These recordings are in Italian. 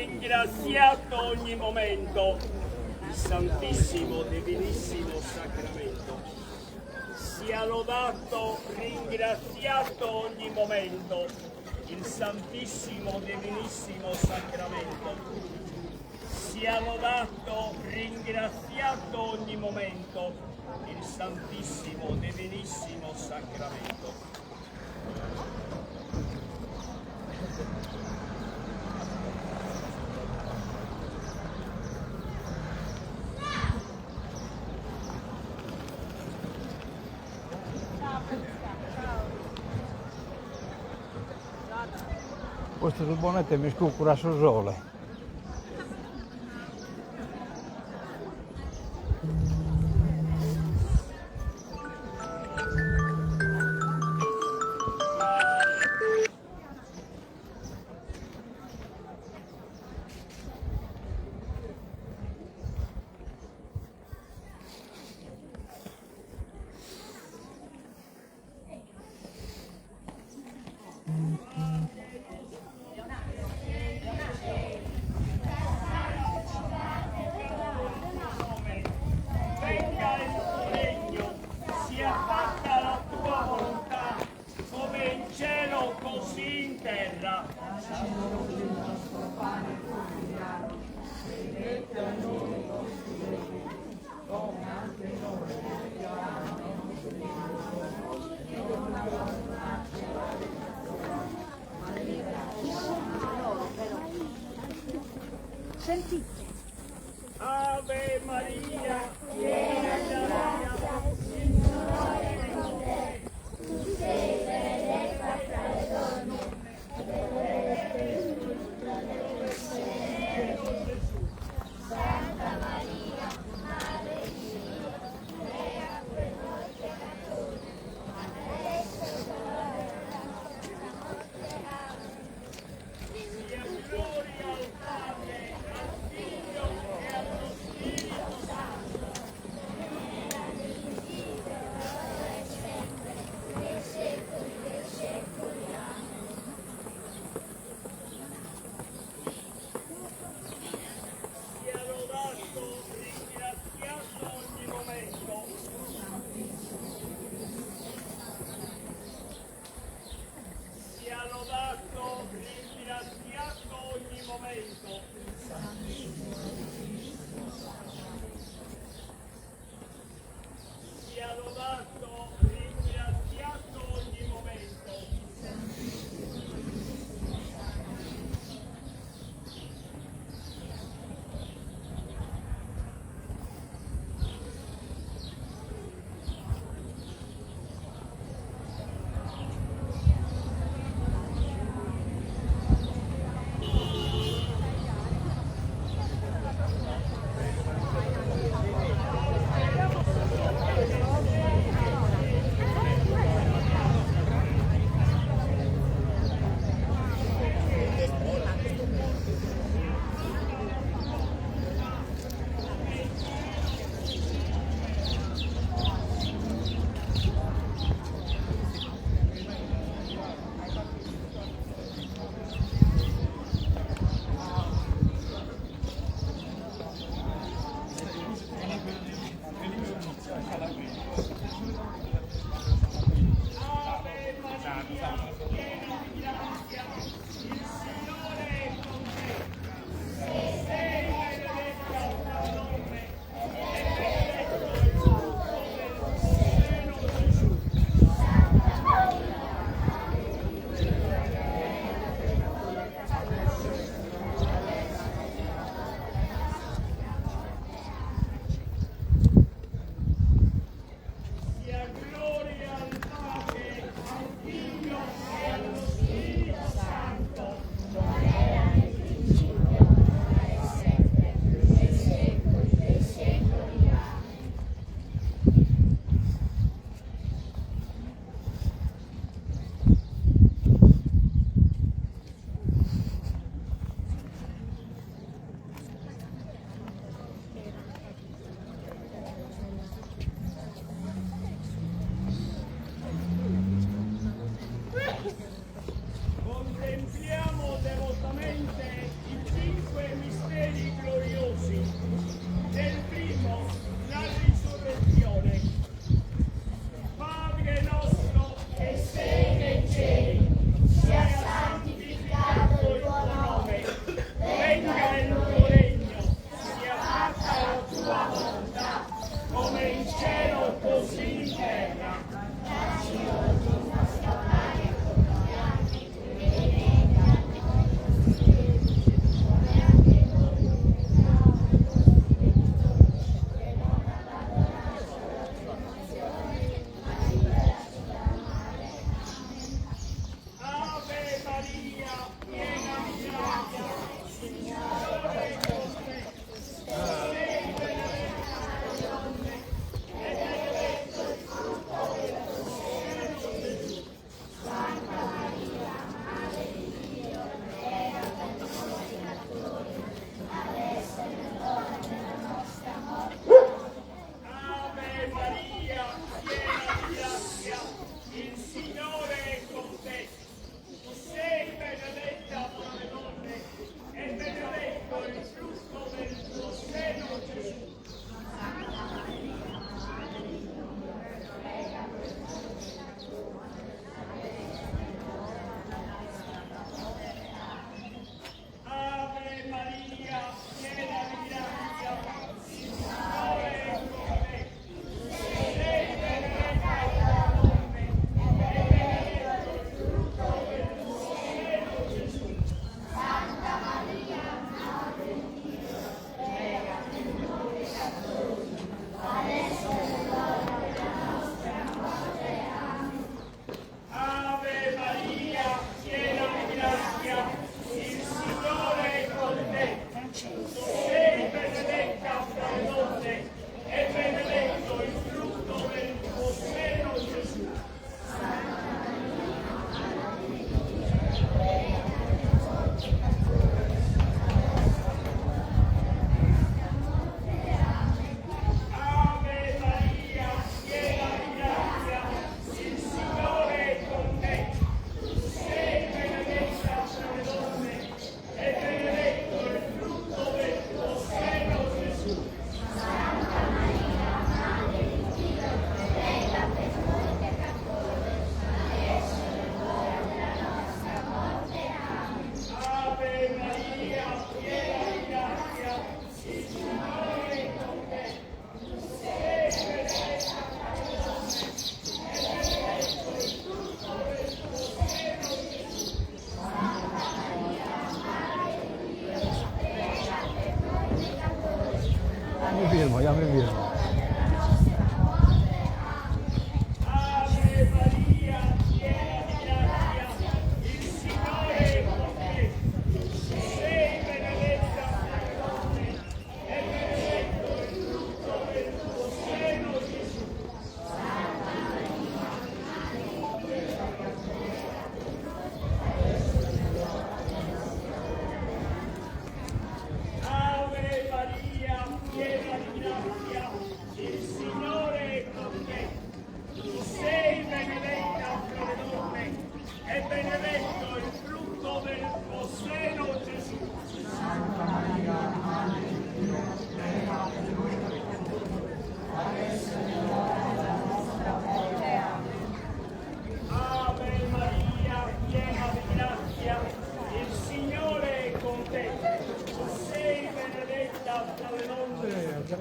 ringraziato ogni momento il Santissimo Divinissimo Sacramento. Sia lodato, ringraziato ogni momento il Santissimo Divinissimo Sacramento. Sia lodato, ringraziato ogni momento il Santissimo Divinissimo Sacramento. Questo rubonetto mi scucura sul sole. Sentite. Ave Maria, piena di grazia, il Signore è con te. Tu sei benedetta tra le donne e benedetto il frutto del tuo seno, Gesù. Santa Maria, Madre di Dio, prega per noi peccatori, adesso è l'ora della nostra morte. Amen. sia gloria al Padre, al Figlio e allo Spirito Santo. Sia lodato, ringraziato ogni momento. Sia lodato, ringraziato ogni momento. Sia lodato, ringraziato ogni momento. Anselmo, chiami via. Ave Maria, piena di grazia, il Signore è con te. Sei benedetta fra le donne e benedetto il frutto del tuo seno, Gesù. Ave Maria, piena di grazia, il Signore è con te. Tu sei benedetta fra le donne e benedetto il frutto del tuo seno, Gesù. Ave Maria, piena di grazia, il Signore è con te. Tu sei benedetta fra le donne e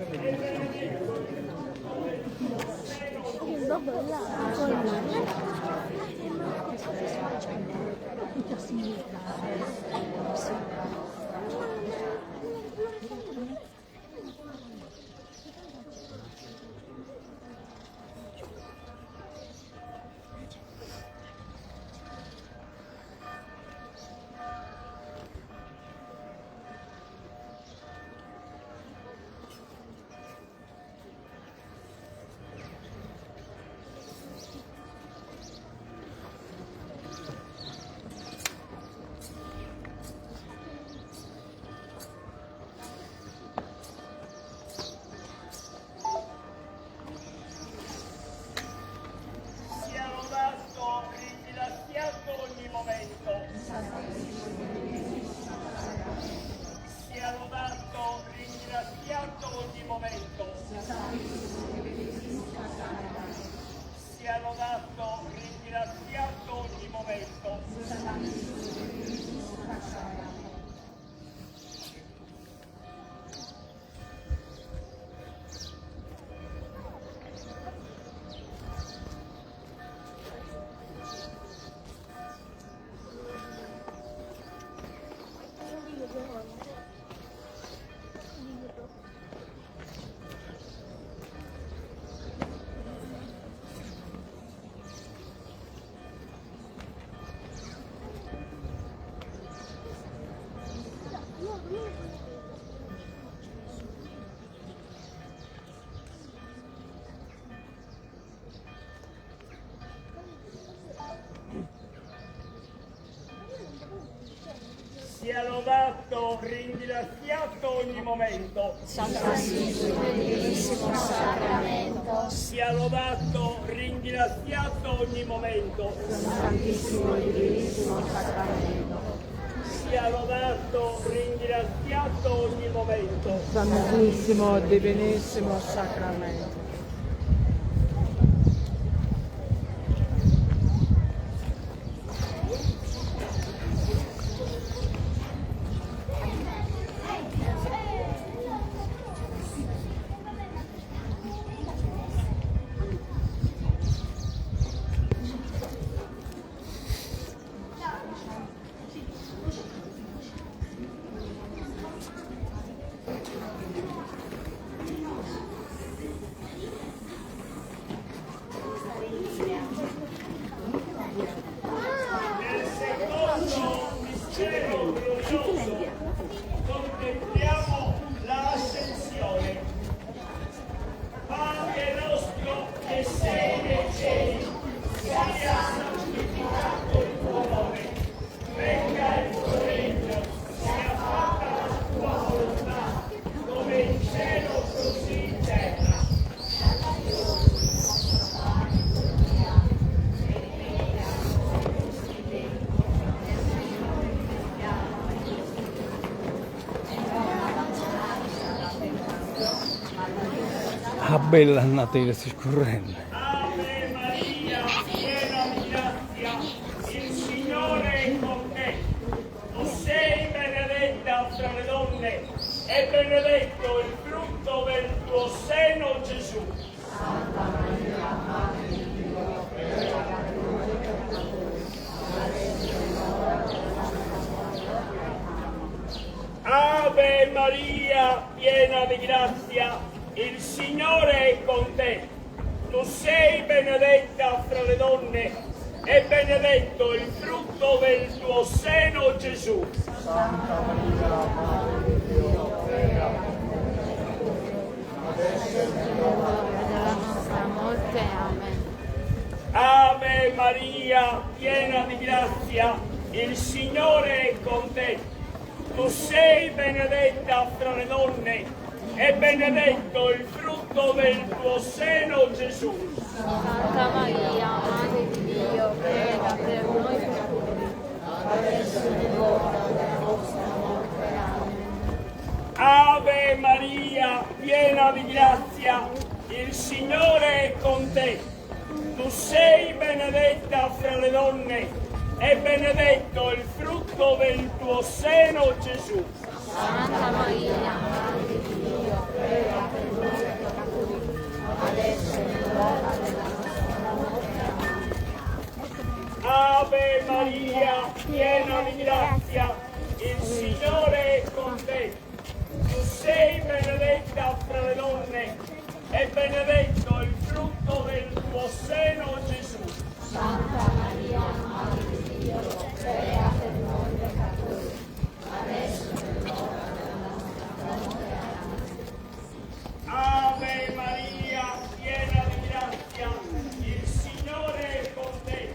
benedetto il frutto del tuo seno, sia lodato, ringraziato ogni momento. Sia lodato, ringraziato ogni momento. Sia lodato, ringraziato ogni momento. Sia lodato, ringraziato ogni momento. Santissimo e Divinissimo Sacramento, Sia lodato, ringraziato ogni momento. Santissimo e Divinissimo Sacramento, Sia lodato, ringraziato ogni momento. Santissimo e Divinissimo Sacramento. Nel secondo mistero glorioso contempliamo l'ascensione. Padre nostro che sei nei cieli, sia santificato il tuo nome, venga il tuo regno, sia fatta la tua volontà, come in cielo così in terra. Ah, bella annata che sta scorrendo. Ave Maria, piena di grazia, il Signore è con te. Tu sei benedetta fra le donne e benedetto il frutto del tuo seno, Gesù. Ave Maria, piena di grazia, Il Signore è con te. Tu sei benedetta fra le donne e benedetto il frutto del tuo seno, Gesù. Santa Maria, Madre di Dio, prega per noi adesso è l'ora della nostra morte. Amen. Ave Maria, piena di grazia, il Signore è con te. Tu sei benedetta fra le donne e benedetto il frutto del tuo seno, Gesù. Santa Maria, Madre di Dio, prega per noi peccatori, adesso è l'ora della nostra morte. Amen. Ave Maria, piena di grazia, il Signore è con te. Tu sei benedetta fra le donne e benedetto il frutto del tuo seno, Gesù. Santa Maria, Madre di Dio, prega per noi peccatori, adesso è l'ora della nostra morte. Amen. Ave Maria, piena di grazia, il Signore è con te. Tu sei benedetta fra le donne e benedetto il frutto del tuo seno, Gesù. Santa Maria, Madre di Dio, prega per noi peccatori, adesso è l'ora della nostra morte. Amen. Ave Maria, piena di grazia, il Signore è con te.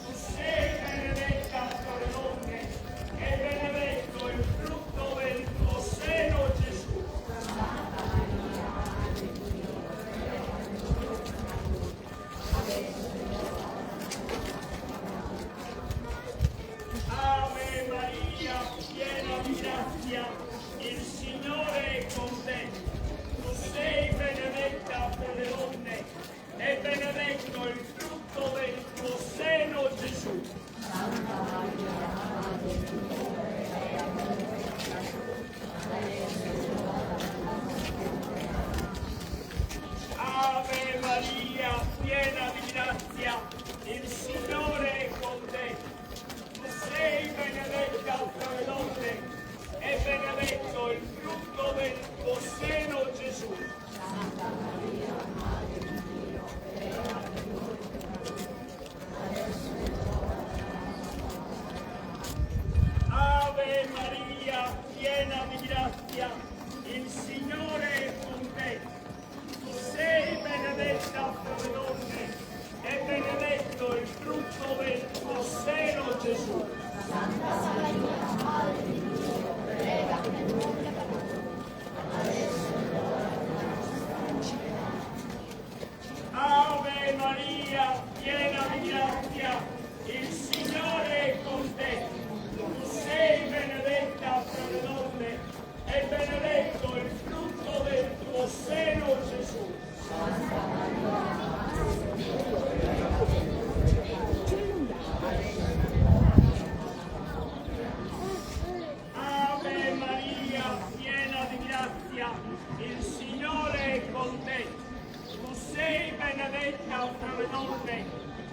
Tu sei benedetta fra le donne e benedetto il frutto del tuo seno, Gesù. Santa Maria, Madre di Dio, prega per noi peccatori, adesso è l'ora Ave Maria, piena di grazia, il Signore è con te. Tu sei benedetta fra le donne e benedetto il frutto del tuo seno, Gesù. Santa Maria, Madre di Dio, prega per noi peccatori, adesso è l'ora della nostra morte. Ave Maria, piena di grazia, il Signore è con te. Tu sei benedetta fra le donne e benedetto il frutto del tuo seno, Gesù. Santa Maria, Madre di Dio, prega per noi peccatori, adesso è l'ora della nostra morte. Ave Maria, piena di grazia, il Signore è con te. Tu sei benedetta fra le donne e benedetto il frutto del tuo seno, Gesù. Santa Maria, Madre di Dio, prega per noi peccatori, adesso è l'ora della nostra morte. Ave Maria, piena di grazia, il Signore è con te. Tu sei benedetta fra le donne e benedetto il frutto del tuo seno, Gesù. Santa Maria, Madre di Dio, prega per noi peccatori, adesso è l'ora della nostra morte. Ave Maria, piena di grazia, il Signore è con te. Tu sei benedetta fra le donne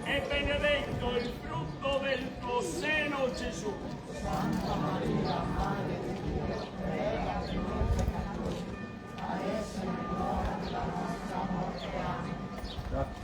e benedetto il frutto del tuo seno, Gesù. Santa Maria, Madre di Dio, prega per noi peccatori, adesso è l'ora della nostra morte. Amen.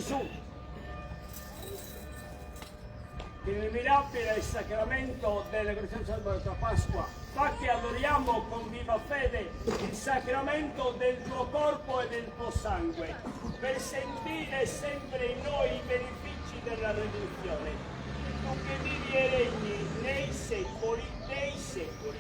Gesù, che nel mirabile sacramento della Crucifissione della Pasqua fa che adoriamo con viva fede il sacramento del tuo corpo e del tuo sangue, per sentire sempre in noi i benefici della redenzione. Tu che vivi e regni nei secoli dei secoli.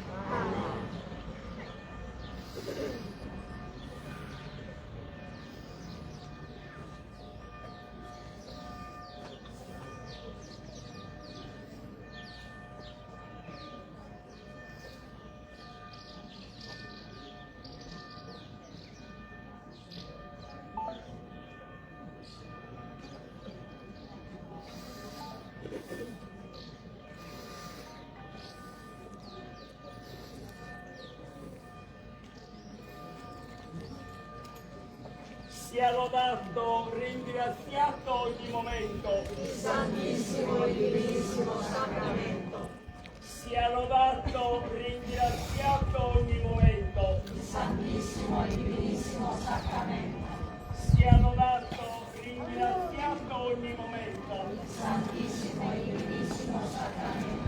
Sia lodato, ringraziato ogni momento. Il Santissimo e Divinissimo Sacramento. Sia lodato, ringraziato ogni momento. Il Santissimo e Divinissimo Sacramento. Sia lodato, ringraziato ogni momento. Il Santissimo e Divinissimo Sacramento.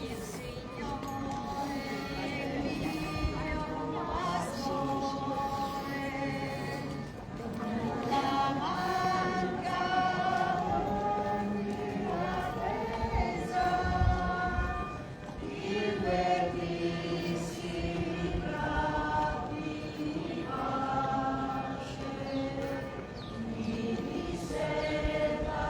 Il Signore è mio pastore, nulla manca ogni attesa, il verdissimi prati di pace, mi riserva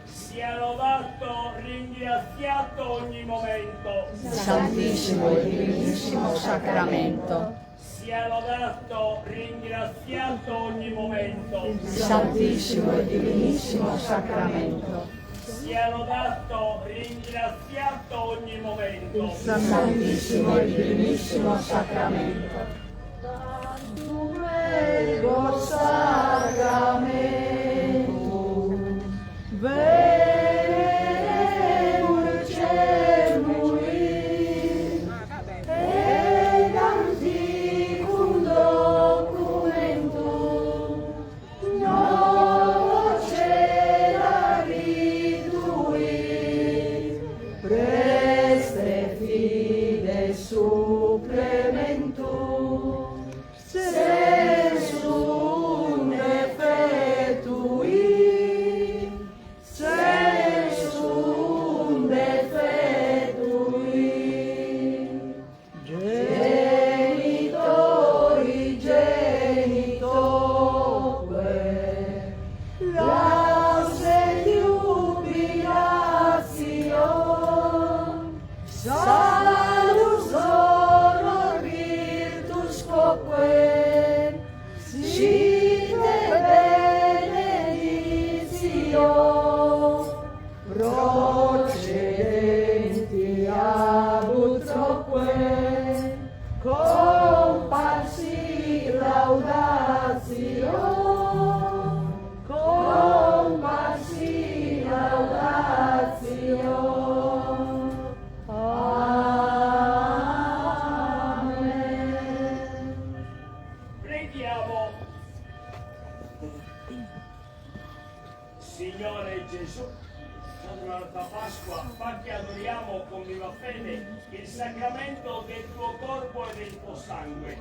Sia lodato, ringraziato ogni momento. Santissimo e Divinissimo Sacramento. Sia lodato, ringraziato ogni momento. Santissimo e Divinissimo Sacramento. Sia lodato, ringraziato ogni momento. Santissimo e Divinissimo Sacramento. Tantum ergo sacramentum, veremur cermui, ed anticum documentum, noce lavitui, preste fide supplementum. Salus honor virtus quoque, sine benedictio, procedenti abut troque, comparsi laudatio, comparsi laudatio. Amen. Preghiamo. Signore Gesù, durante la Pasqua, fa che adoriamo con viva fede il sacramento del tuo corpo e del tuo sangue,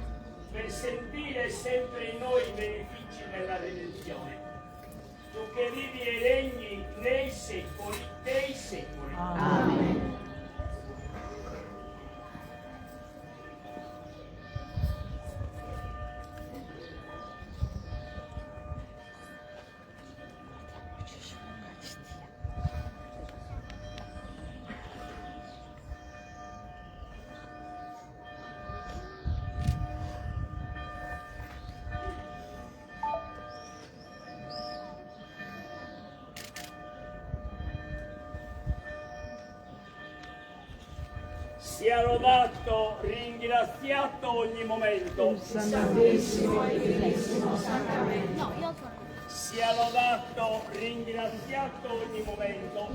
per sentire sempre in noi i benefici della redenzione. Tu che vivi e regni nei secoli dei secoli. Amen. Sia lodato, ringraziato ogni momento. Santissimo e divinissimo sacramento. Sia lodato, ringraziato ogni momento.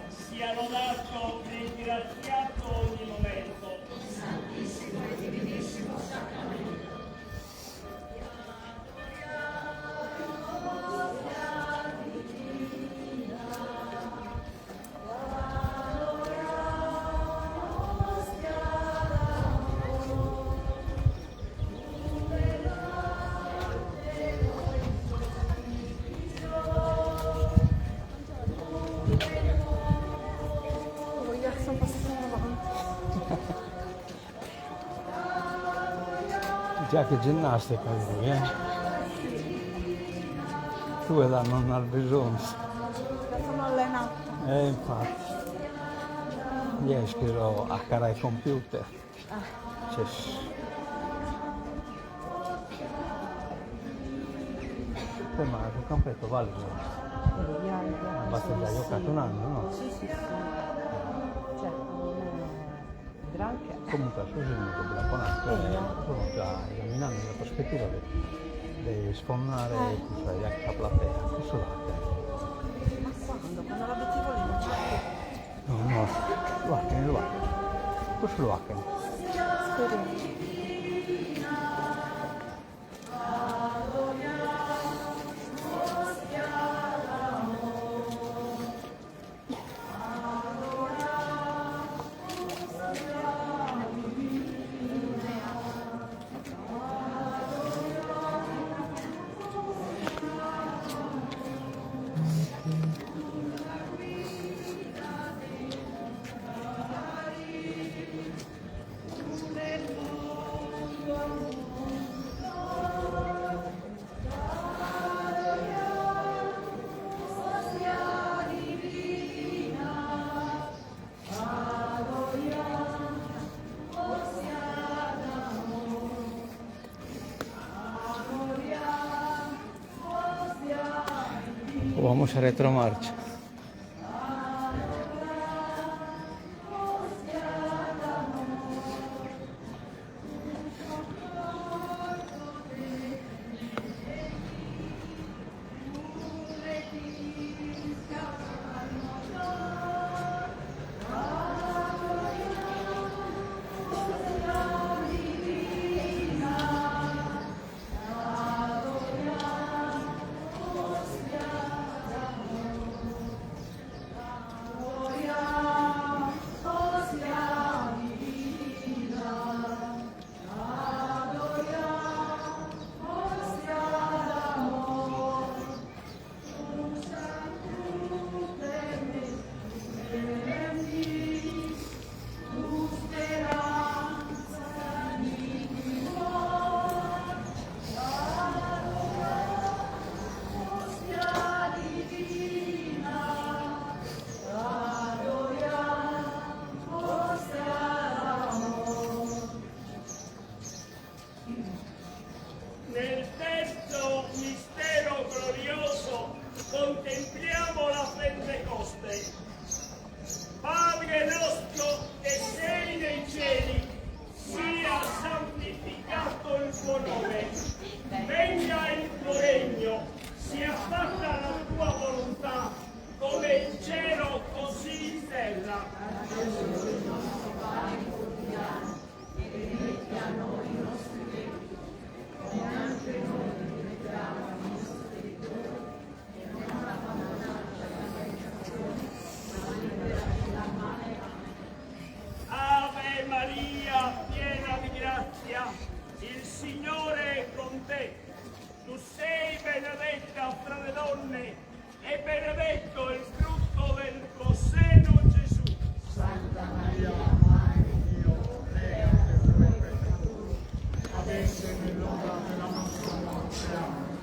Sia lodato, ringraziato ogni momento. Già che ginnastica lui, eh? Tu e la nonna Albesons. Sono allenato. Infatti. Ieri scrivo a cara ai computer. Cioè, ma il campetto valido. Basta già giocato un anno, no? Sì, sì, sì. Cioè, non è granché. Comunque a suo genere Blaconato sono già esaminando la prospettiva di sfornare cioè, la platea. Questo latte. Ma quando? Quando l'obiettivo lì non c'è più. No, lo hacken. Questo lo hacken. Speriamo. Vamos a retromarcia. venga il tuo regno, sia fatta la tua volontà, come in cielo così in terra. Ave Maria, piena di grazia, il Signore è con te. Tu sei benedetta fra le donne e benedetto il frutto del tuo seno, Gesù. Santa Maria, Madre di Dio, prega per noi peccatori, adesso e nell'ora della nostra morte. Amen.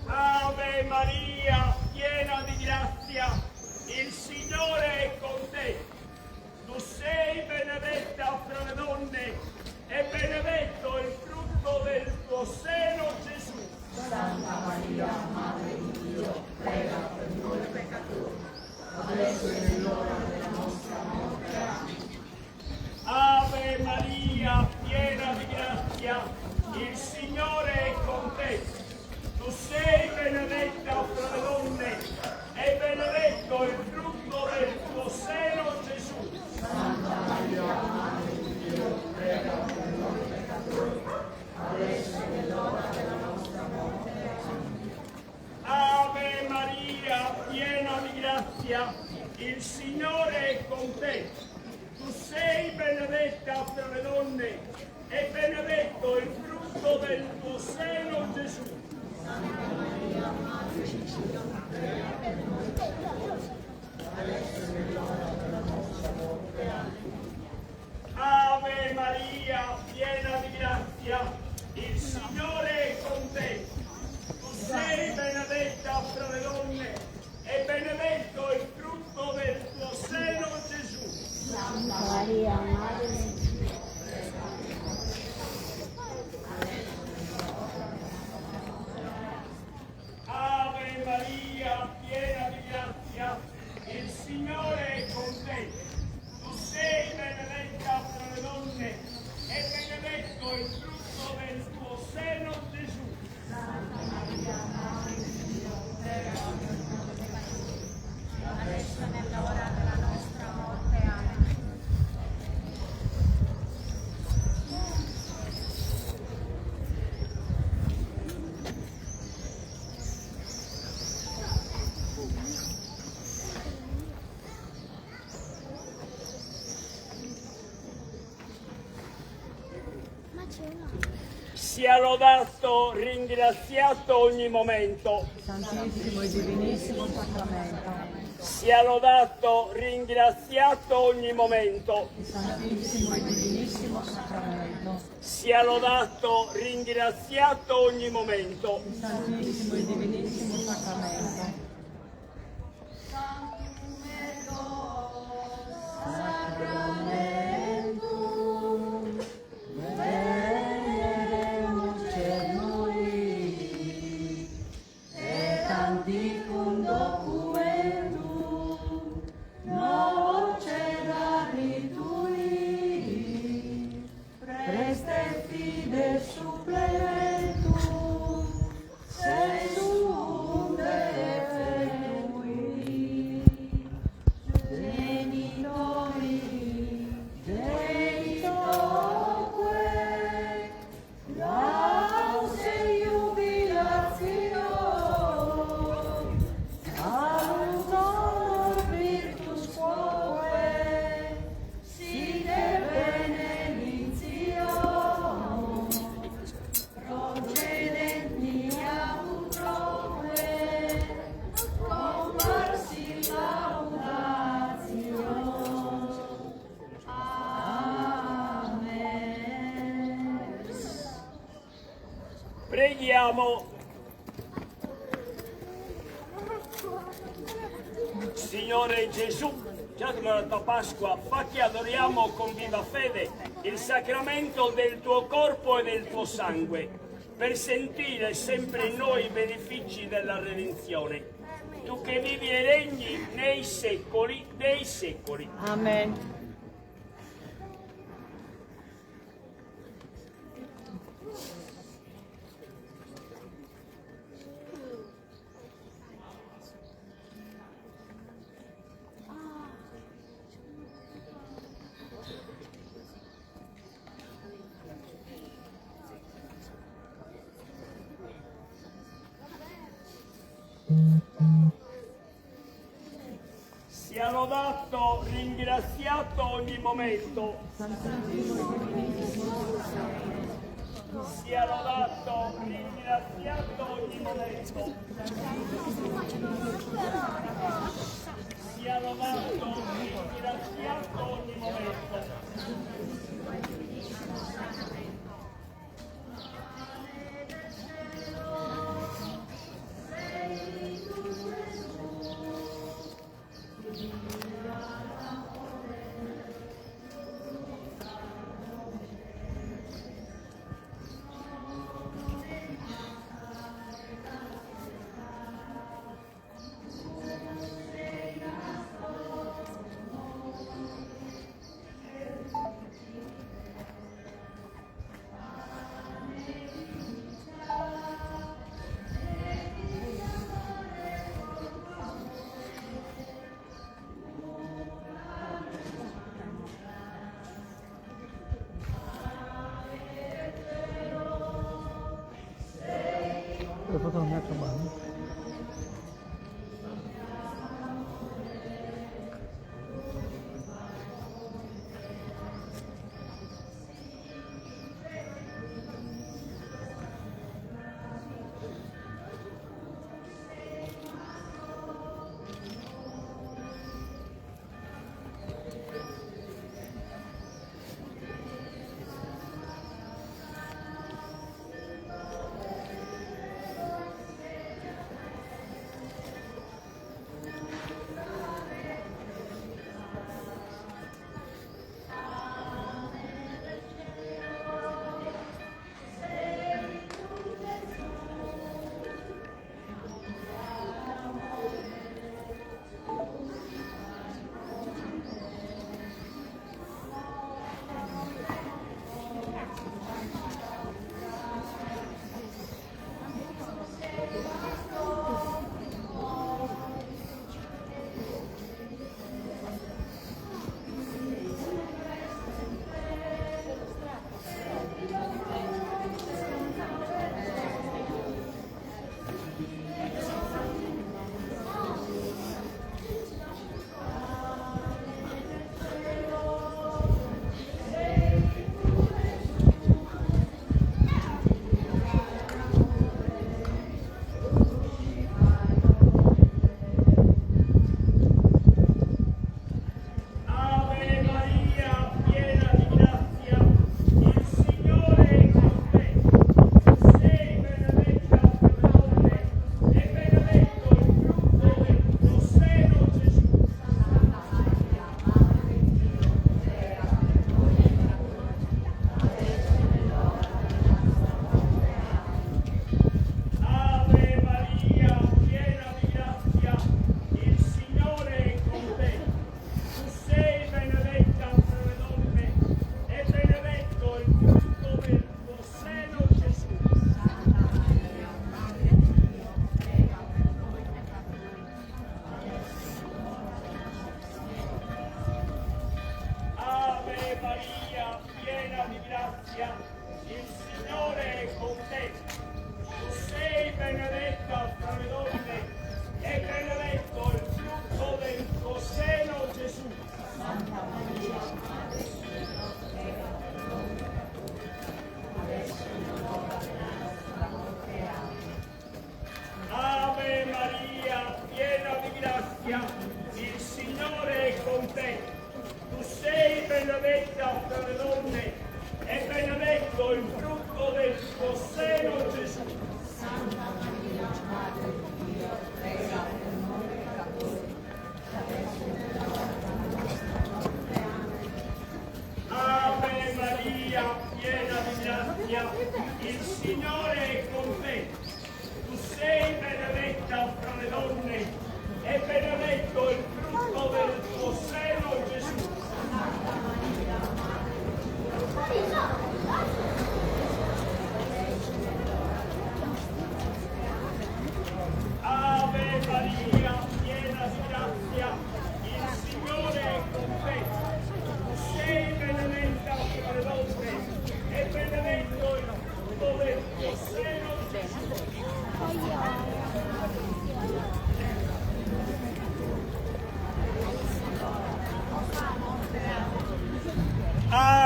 Ave Maria, piena di grazia, il Signore è con te. Tu sei benedetta fra le donne e benedetto il frutto del tuo seno, Gesù. Santa Maria, Madre di Dio, prega per noi peccatori, adesso e nell'ora della nostra morte. Amen. Ave Maria, piena di grazia, il Signore è con te. Tu sei benedetta fra le donne e benedetto il frutto del tuo seno, Gesù. Santa Maria, Madre di Dio, prega per noi peccatori, adesso e nell'ora della nostra morte. Amen. Ave Maria, piena di grazia, il Signore è con te. Tu sei benedetta fra le donne e benedetto il frutto del tuo seno, Gesù. Ave Maria, piena di grazia, il Signore è con te. Tu sei benedetta fra le donne e benedetto il frutto del tuo seno, Gesù. Santa Maria, Madre di Dio, Ave Maria, piena di grazia, il Signore è con te. Tu sei benedetta fra le donne e benedetto il frutto del tuo seno, Gesù. Adesso è nell'ora della nostra morte. Amen. ma c'è una. Sia lodato, ringraziato ogni momento. Santissimo e divinissimo sacramento. Sia lodato, ringraziato ogni momento. Santissimo e divinissimo sacramento. Sia lodato, ringraziato ogni momento. Santissimo e divinissimo sacramento. Sacramentum venerem cernui et antiquum documentum nocere tui preste fides supplementum sensum defectui genitori genitoque lause jubilatio salus honor virtus quoque sine benedictio procedent mia utroque comparsi laudatio. Amen. Preghiamo. Signore Gesù, già come la tua Pasqua, fa che adoriamo con viva fede il sacramento del tuo corpo e del tuo sangue, per sentire sempre in noi i benefici della redenzione. Tu che vivi e regni nei secoli dei secoli. Amen. sia lodato, ringraziato ogni momento. Sia lodato, ringraziato ogni momento. Sia lodato, ringraziato ogni momento. Le foto non mi accomando.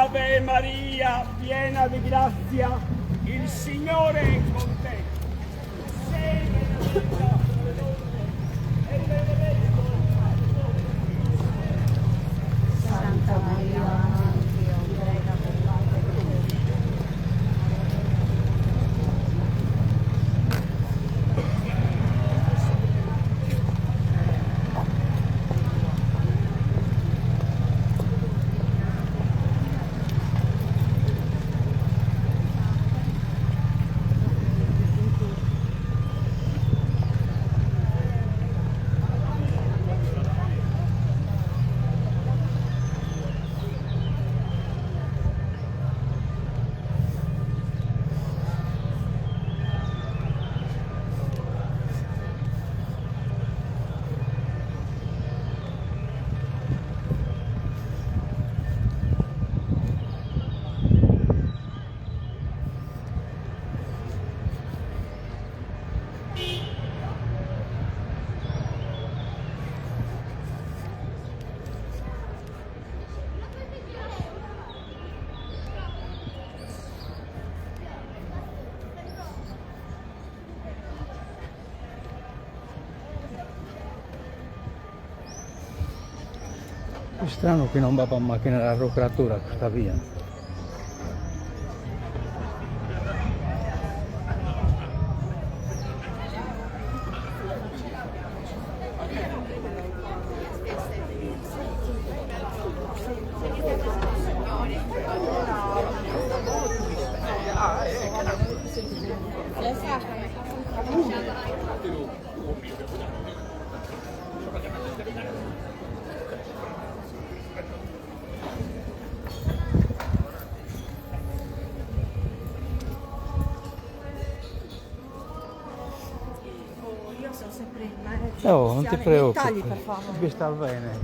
Ave Maria, piena di grazia, il Signore è con te. Sei benedetta tra le donne e benedetto il frutto di tuo seno. Santa Maria, Madre di Dio, prega per noi peccatori. È strano che non va per macchina la rocratura questa via. Io sono sempre in Oh, non ti preoccupi. Tagli, per favore. Devi star bene.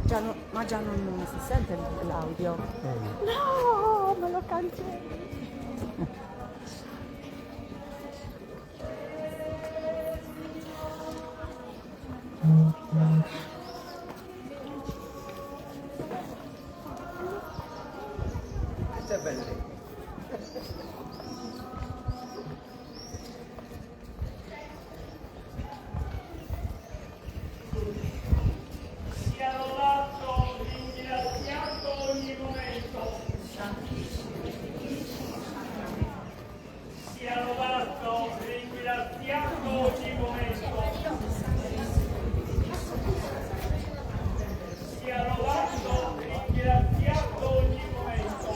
Ma già non si sente l'audio. Vedi. No, me lo cancelli. Sia lodato, ringraziato ogni momento. Sia lodato, ringraziato ogni momento. Sia lodato, ringraziato ogni momento.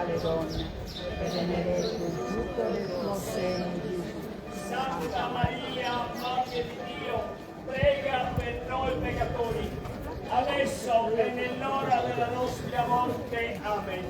tra le donne, e benedetto il frutto del tuo seno, Gesù. Santa Maria, Madre di Dio, prega per noi peccatori, adesso e nell'ora della nostra morte. Amen.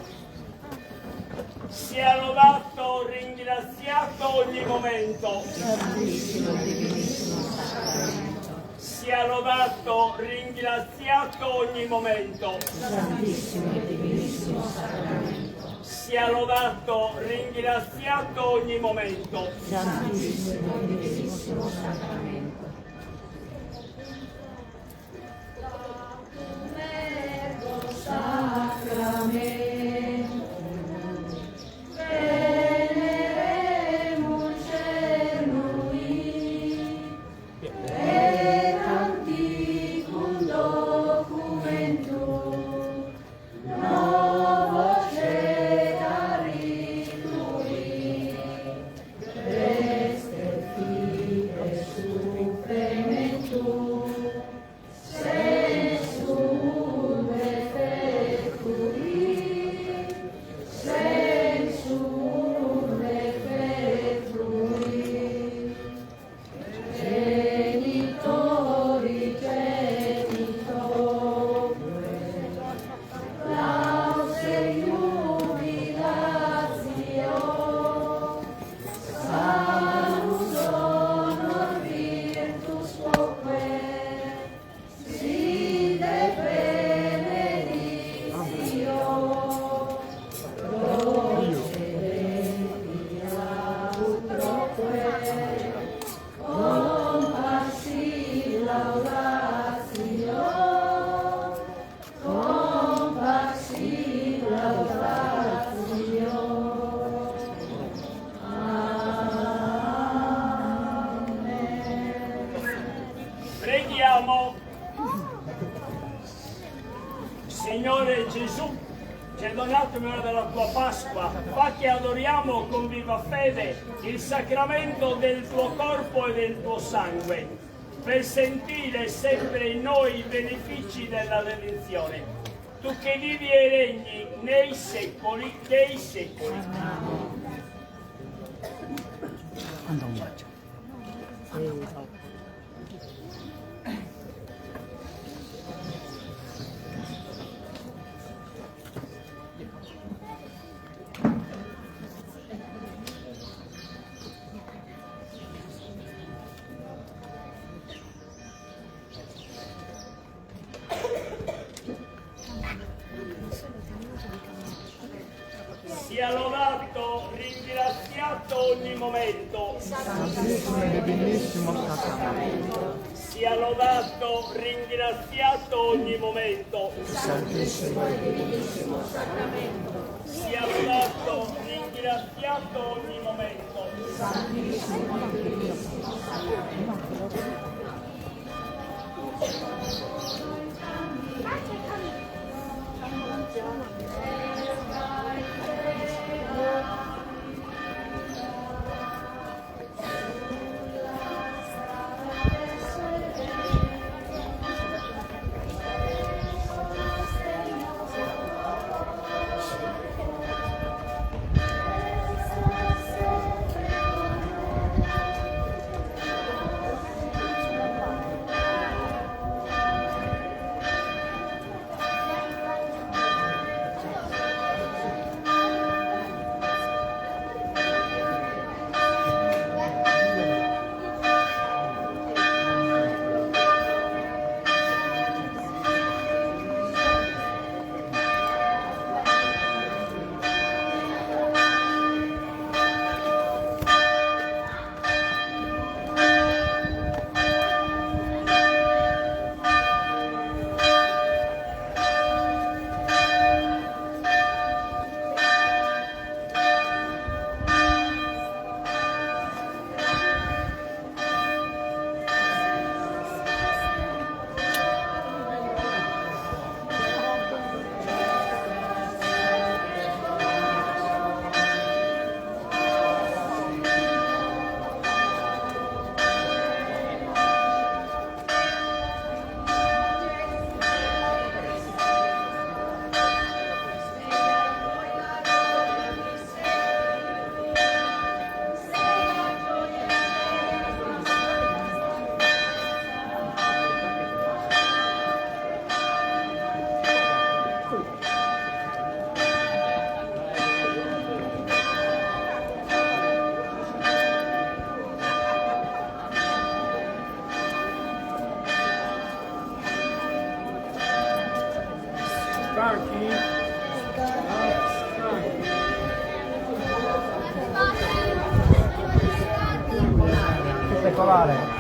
Sia lodato, ringraziato ogni momento. Santissimo e divinissimo sacramento. Sia lodato, ringraziato ogni momento. Santissimo e divinissimo sacramento. Sia lodato, ringraziato ogni momento. Santissimo e divinissimo sacramento. Sacramento. Veneremur Celui, et antiquum documentum, novo cedaritui, reste fide supplementum, sensum defectui, sensum defectui, genitori genitoque, lause jubilatio, salus honor virtus quoque, sine benedictio, procedentia utroque, compassi laudatio, compassi laudatio. Preghiamo. Signore Gesù, ci hai donato in onore della tua Pasqua, fa che adoriamo con viva fede il sacramento del tuo corpo e del tuo sangue, per sentire sempre in noi i benefici della redenzione. Tu che vivi e regni nei secoli dei secoli. Manda un bacio. Sia lodato, ringraziato ogni momento. Santissimo e divinissimo sacramento. Sia lodato, ringraziato ogni momento. Santissimo e divinissimo sacramento. Sia lodato, ringraziato ogni momento. Santissimo e divinissimo sacramento. trovare.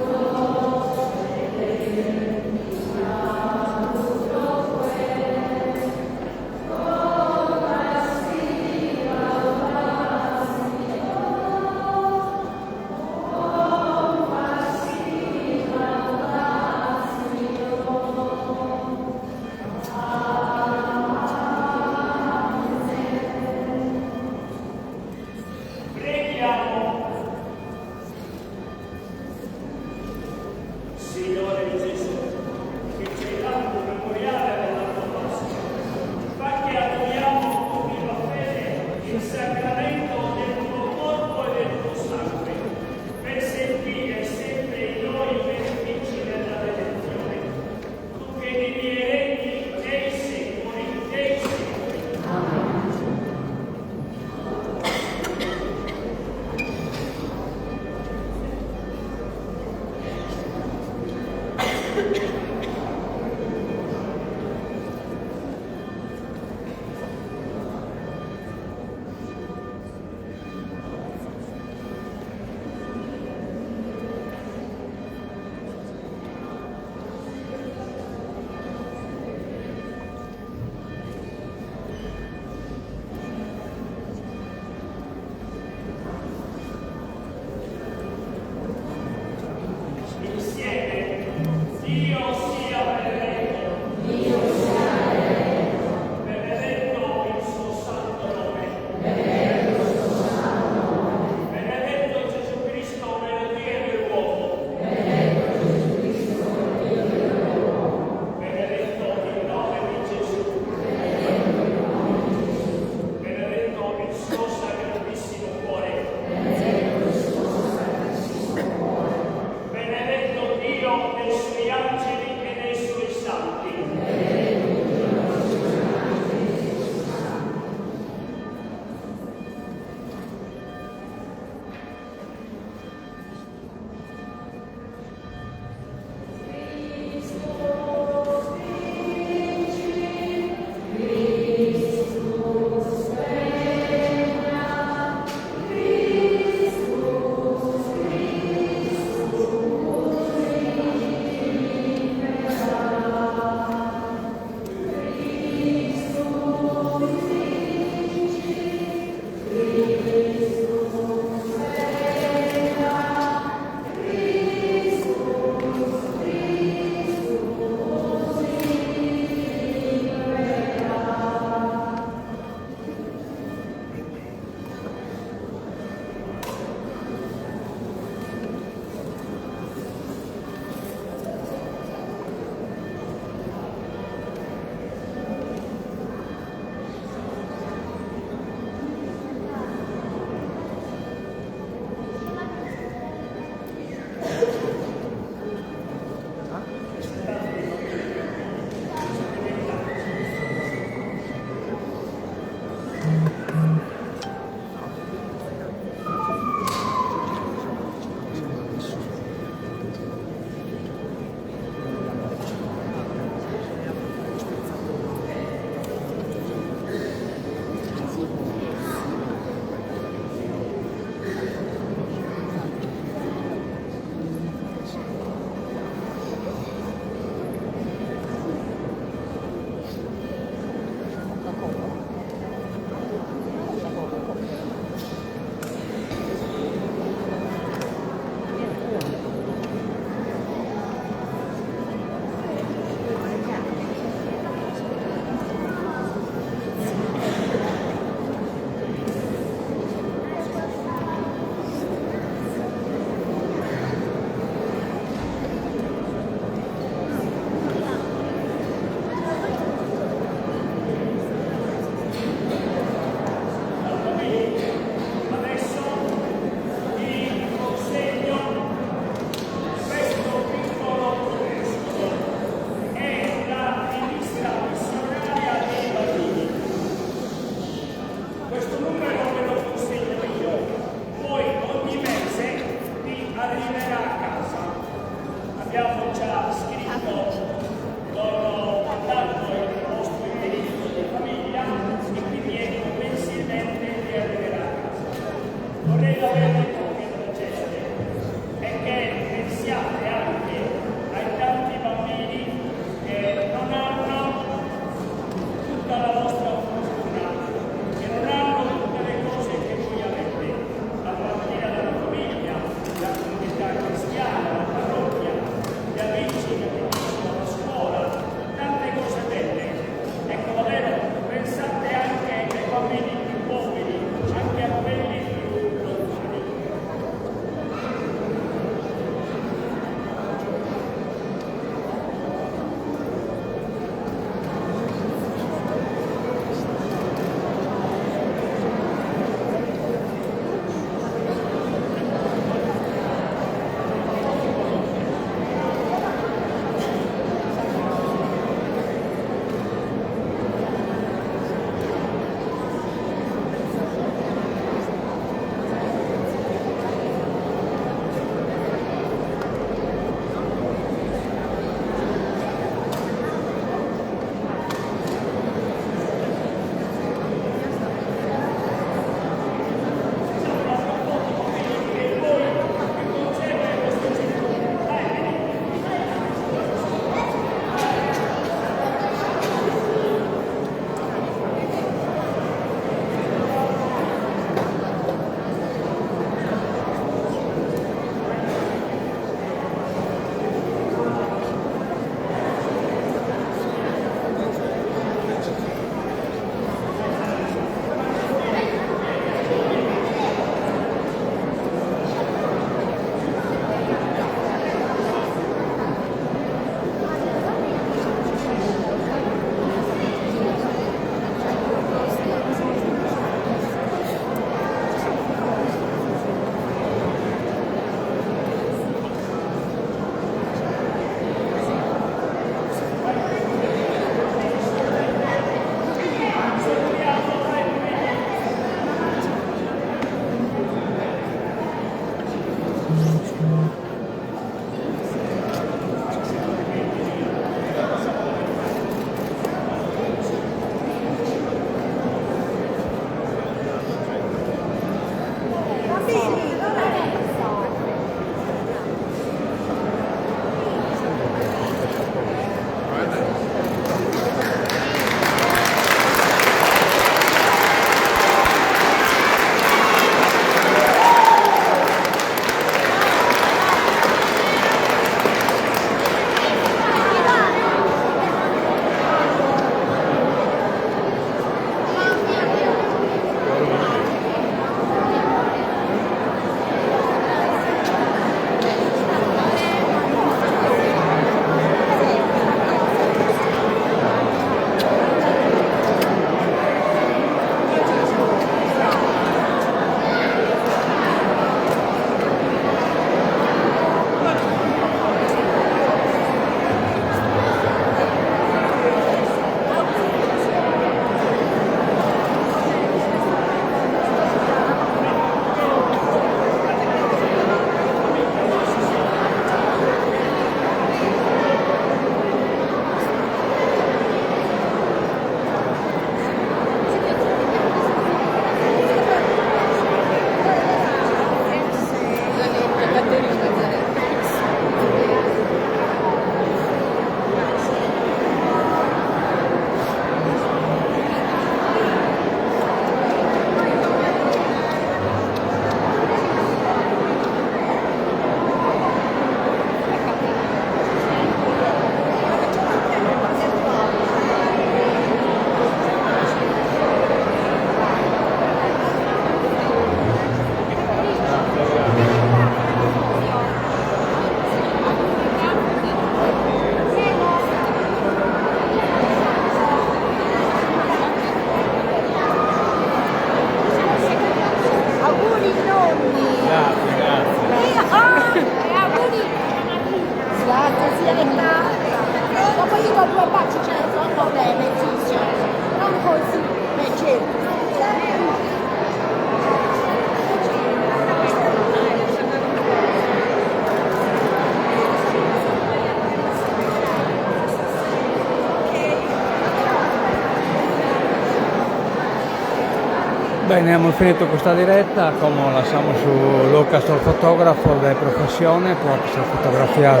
Bene, Bene, hemos finito questa diretta, como lasciamo su Lucas, el fotógrafo de profesione, può hacer fotografías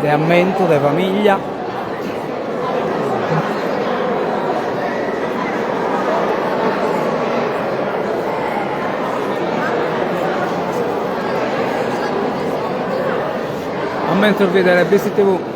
de aumento, de famiglia. Aumento il video delle BCTV.